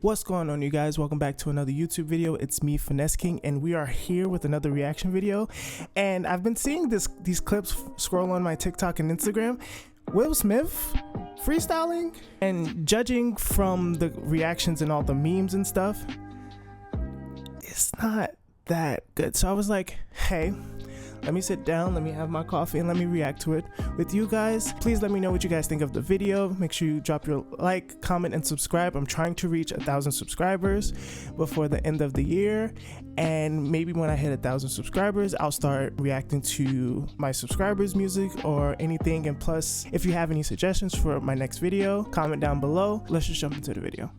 What's going on, you guys? Welcome back to another YouTube video. It's me, Finesse King, and we are here with another reaction video. And I've been seeing these clips scroll on my TikTok and Instagram. Will Smith freestyling, and judging from the reactions and all the memes and stuff, it's not that good. So I was like, hey, let me sit down, let me have my coffee, and let me react to it with you guys. Please let me know what you guys think of the video. Make sure you drop your like, comment, and subscribe. I'm trying to reach 1,000 subscribers before the end of the year. And maybe when I hit 1,000 subscribers, I'll start reacting to my subscribers' music or anything. And plus, if you have any suggestions for my next video, comment down below. Let's just jump into the video.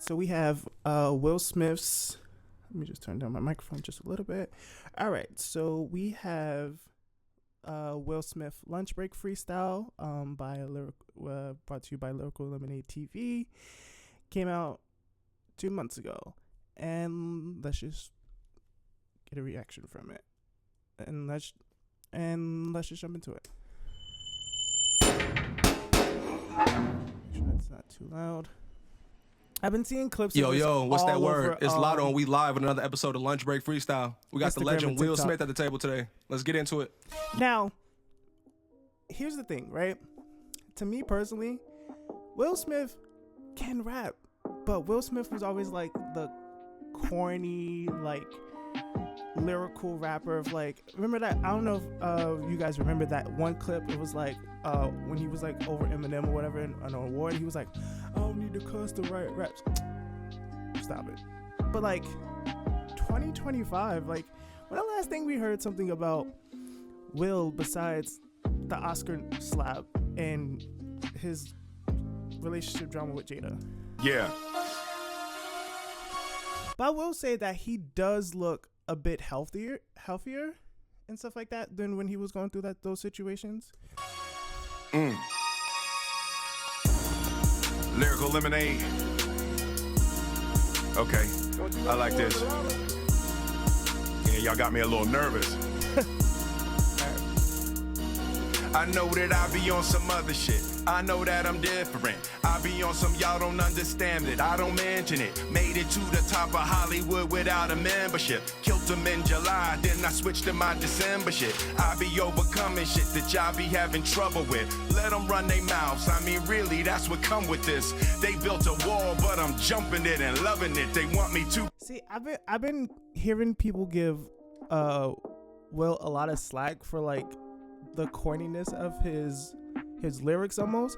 So we have Will Smith's, let me just turn down my microphone just a little bit. All right, so we have Will Smith Lunch Break Freestyle brought to you by Lyrical Lemonade TV. Came out 2 months ago. And let's just get a reaction from it. And let's just jump into it. Make sure that's not too loud. I've been seeing clips. Yo, what's that word? Over, it's Lotto, and we live with another episode of Lunch Break Freestyle. We got Instagram the legend Will Smith at the table today. Let's get into it. Now, here's the thing, right? To me personally, Will Smith can rap, but Will Smith was always like the corny, like lyrical rapper of like, remember that? I don't know if you guys remember that one clip. It was like when he was like over Eminem or whatever in an award. He was like, I don't need to cuss to write raps. Stop it. But like 2025, like when the last thing we heard something about Will besides the Oscar slap and his relationship drama with Jada? Yeah. But I will say that he does look a bit healthier and stuff like that than when he was going through those situations. Lyrical Lemonade. Okay, I like this. Yeah, y'all got me a little nervous. I know that I be on some other shit. I know that I'm different. I be on some y'all don't understand it. I don't mention it. Made it to the top of Hollywood without a membership. Killed them in July, then I switched to my December shit. I be overcoming shit that y'all be having trouble with. Let them run their mouths. I mean, really, that's what come with this. They built a wall, but I'm jumping it and loving it. They want me to. See, I've been hearing people give Will a lot of slack for like the corniness of his lyrics almost.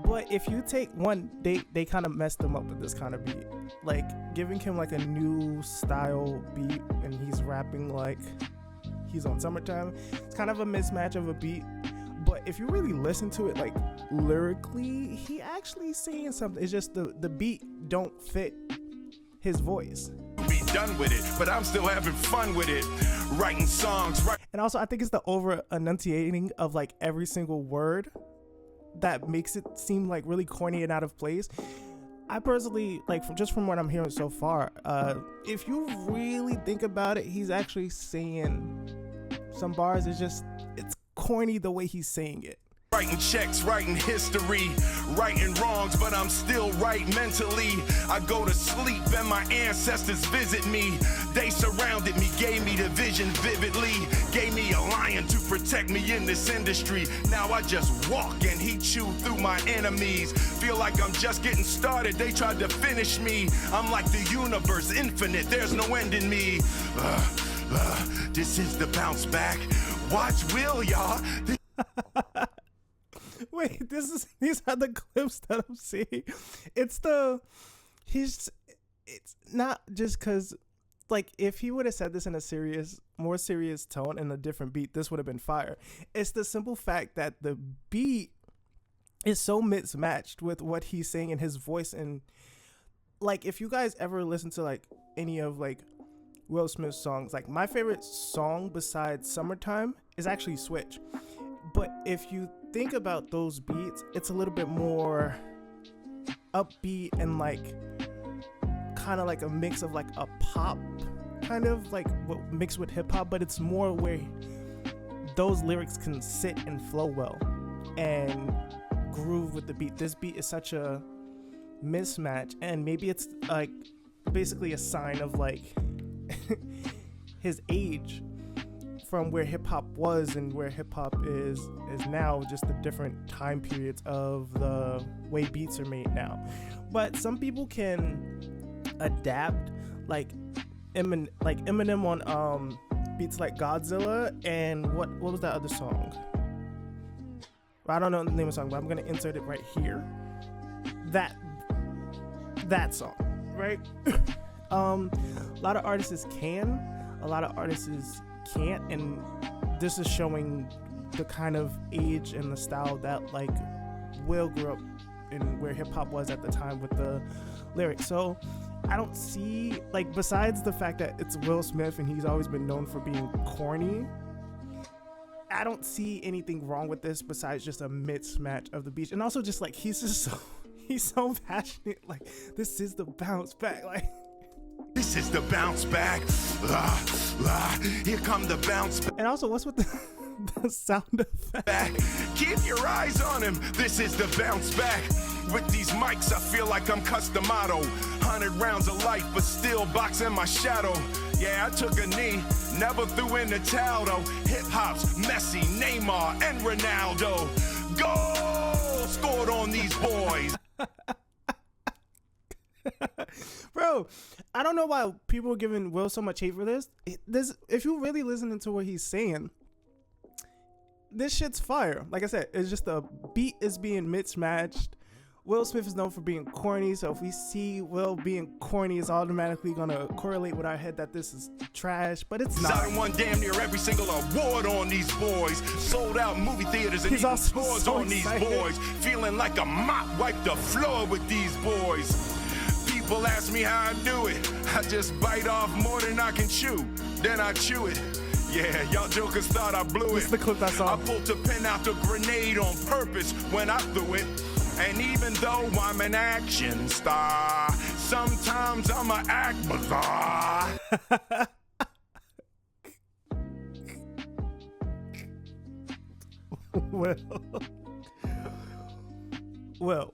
But if you take one, they kind of messed him up with this kind of beat, like giving him like a new style beat and he's rapping like he's on Summertime. It's kind of a mismatch of a beat, but if you really listen to it, like lyrically, he actually saying something. It's just the beat don't fit his voice. Be done with it, but I'm still having fun with it. Writing songs, right? And also, I think it's the over enunciating of like every single word that makes it seem like really corny and out of place. I personally, like, from what I'm hearing so far, if you really think about it, he's actually saying some bars. It's corny the way he's saying it. Writing checks, writing history, righting wrongs, but I'm still right mentally. I go to sleep and my ancestors visit me. They surrounded me, gave me the vision vividly, gave me a lion to protect me in this industry. Now I just walk and he chewed through my enemies. Feel like I'm just getting started, they tried to finish me. I'm like the universe, infinite, there's no end in me. This is the bounce back. Watch Will, y'all. Wait, these are the clips that I'm seeing. It's not just because, like, if he would have said this in a more serious tone and a different beat, this would have been fire. It's the simple fact that the beat is so mismatched with what he's saying in his voice. And like, if you guys ever listen to like any of like Will Smith's songs, like my favorite song besides Summertime is actually Switch. But if you think about those beats, it's a little bit more upbeat and like kind of like a mix of like a pop kind of like mixed with hip hop, but it's more where those lyrics can sit and flow well and groove with the beat. This beat is such a mismatch, and maybe it's like basically a sign of like his age from where hip hop was and where hip hop is now, just the different time periods of the way beats are made now. But some people can adapt, like Eminem on beats like Godzilla, and what was that other song? I don't know the name of the song, but I'm gonna insert it right here. That song, right? A lot of artists can, a lot of artists can't, and this is showing the kind of age and the style that like Will grew up in, where hip hop was at the time with the lyrics. So I don't see, like, besides the fact that it's Will Smith and he's always been known for being corny, I don't see anything wrong with this besides just a mismatch of the beats. And also just like he's so passionate, like, this is the bounce back, like This is the bounce back. Here come the bounce back. And also, what's with the sound effect? Keep your eyes on him. This is the bounce back. With these mics, I feel like I'm Customato. 100 rounds of life, but still boxing my shadow. Yeah, I took a knee, never threw in the towel though. Hip hop's Messi, Neymar, and Ronaldo. Goal scored on these boys. Bro, I don't know why people are giving Will so much hate for this. If you really listen to what he's saying, this shit's fire. Like I said, it's just the beat is being mismatched. Will Smith is known for being corny, so if we see Will being corny, it's automatically gonna correlate with our head that this is trash, but it's not. I won damn near every single award on these boys. Sold out movie theaters and even stores so on excited. These boys. Feeling like a mop wiped the floor with these boys. People ask me how I do it. I just bite off more than I can chew. Then I chew it. Yeah, y'all jokers thought I blew it. This is the clip I saw. I pulled the pin out the grenade on purpose when I threw it. And even though I'm an action star, sometimes I'ma act bizarre. Well,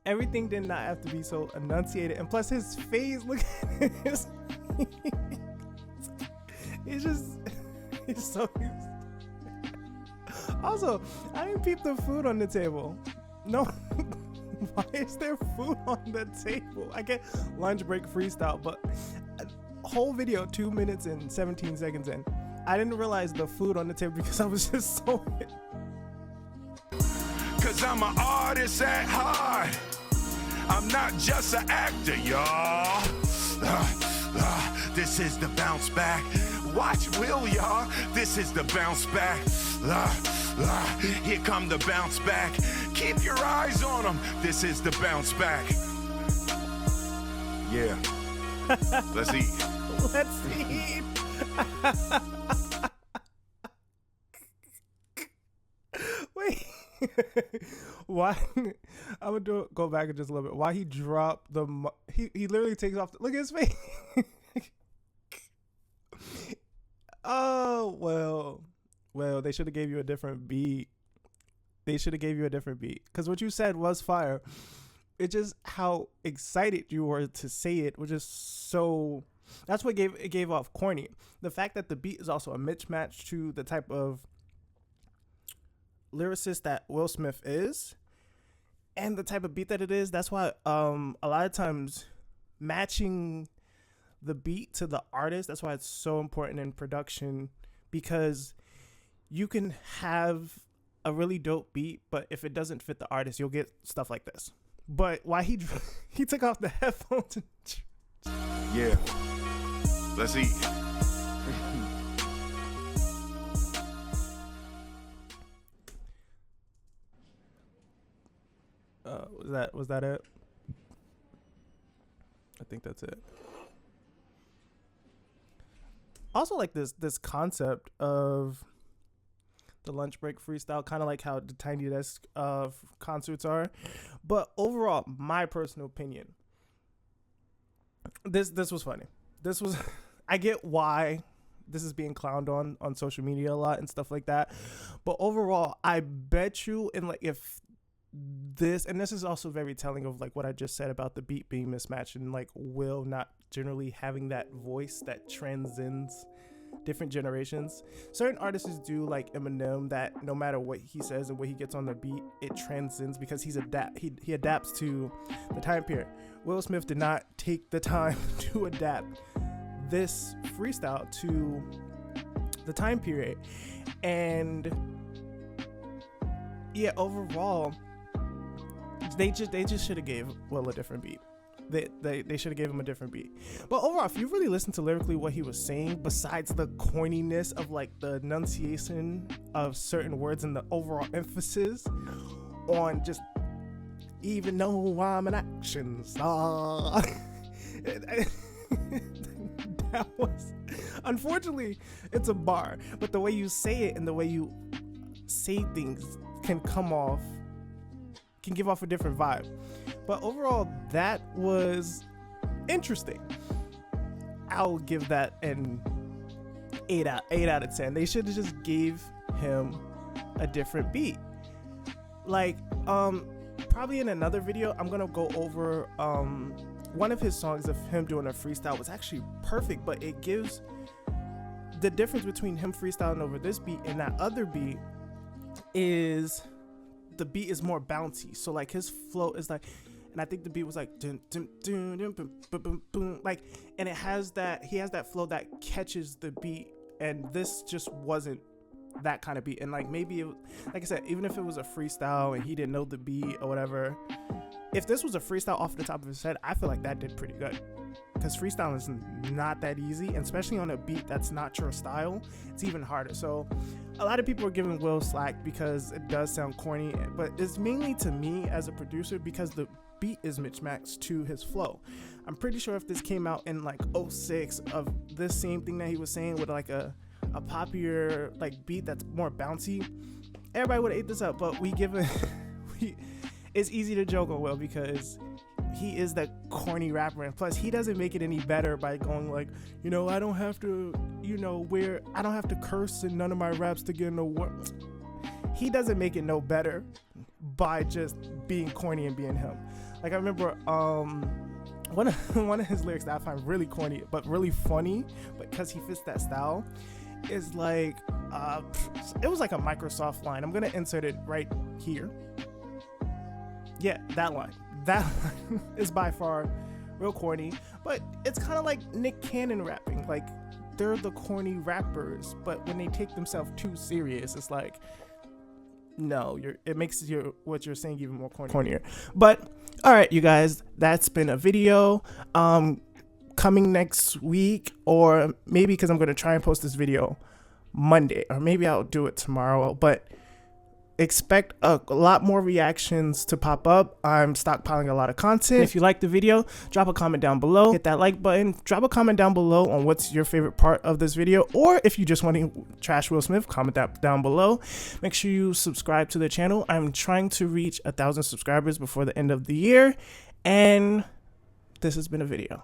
everything did not have to be so enunciated, and plus his face, look at his. He's so. Also, I didn't peep the food on the table. No, why is there food on the table? I get lunch break freestyle, but whole video 2 minutes and 17 seconds in, I didn't realize the food on the table because I was just so hit. Cause I'm an artist at heart. I'm not just an actor, y'all. This is the bounce back. Watch Will, y'all. This is the bounce back. Here come the bounce back. Keep your eyes on them. This is the bounce back. Yeah. Let's eat. Let's eat. Wait. Why? I'm gonna go back just a little bit. Why he dropped the? He literally takes off. Look at his face. Oh well, they should have gave you a different beat. Because what you said was fire. It's just how excited you were to say it, which is so. That's what gave off corny. The fact that the beat is also a mismatch to the type of lyricist that Will Smith is, and the type of beat that it is. That's why a lot of times matching the beat to the artist, that's why it's so important in production, because you can have a really dope beat, but if it doesn't fit the artist, you'll get stuff like this. But why he took off the headphones. Yeah. Let's eat. Was that it? I think that's it. Also, like this concept of the lunch break freestyle, kind of like how the Tiny Desk concerts are. But overall, my personal opinion, This was funny. This was I get why this is being clowned on social media a lot and stuff like that, but overall I bet you, and like, if this is also very telling of like what I just said about the beat being mismatched and like Will not generally having that voice that transcends different generations. Certain artists do, like Eminem, that no matter what he says and what he gets on the beat, it transcends because he adapts to the time period. Will Smith did not take the time to adapt this freestyle to the time period, and yeah, overall they just should have gave Will a different beat. They should have gave him a different beat. But overall, if you really listen to lyrically what he was saying, besides the corniness of like the enunciation of certain words and the overall emphasis on just even though I'm an action star, that was, unfortunately, it's a bar, but the way you say it and the way you say things can give off a different vibe. But overall, that was interesting. I'll give that an 8 out of 10. They should have just gave him a different beat. Like, probably in another video, I'm gonna go over one of his songs of him doing a freestyle was actually perfect, but it gives the difference between him freestyling over this beat and that other beat is the beat is more bouncy. So like his flow is like, and I think the beat was like dun, dun, dun, dun, boom, boom, boom, boom, like, and he has that flow that catches the beat, and this just wasn't that kind of beat. And like maybe like I said, even if it was a freestyle and he didn't know the beat or whatever, if this was a freestyle off the top of his head, I feel like that did pretty good, because freestyle is not that easy, and especially on a beat that's not your style, it's even harder. So a lot of people are giving Will slack because it does sound corny, but it's mainly to me as a producer because the beat is mismatched to his flow. I'm pretty sure if this came out in like 06 of this same thing that he was saying with like a poppier like beat that's more bouncy, everybody would have ate this up. But it's easy to joke on Will because he is that corny rapper, and plus he doesn't make it any better by going like, I don't have to, I don't have to curse in none of my raps to get no work. He doesn't make it no better by just being corny and being him. Like I remember one of his lyrics that I find really corny but really funny, but because he fits that style, is like it was like a Microsoft line. I'm gonna insert it right here. Yeah, that line is by far real corny, but it's kind of like Nick Cannon rapping. Like, they're the corny rappers, but when they take themselves too serious, it's like, no, it makes what you're saying even more cornier. But all right, you guys, that's been a video. Coming next week, or maybe because I'm going to try and post this video Monday, or maybe I'll do it tomorrow, but expect a lot more reactions to pop up. I'm stockpiling a lot of content. If you like the video, drop a comment down below, hit that like button, drop a comment down below on what's your favorite part of this video, or if you just want to trash Will Smith, comment that down below. Make sure you subscribe to the channel. I'm trying to reach 1,000 subscribers before the end of the year, and this has been a video.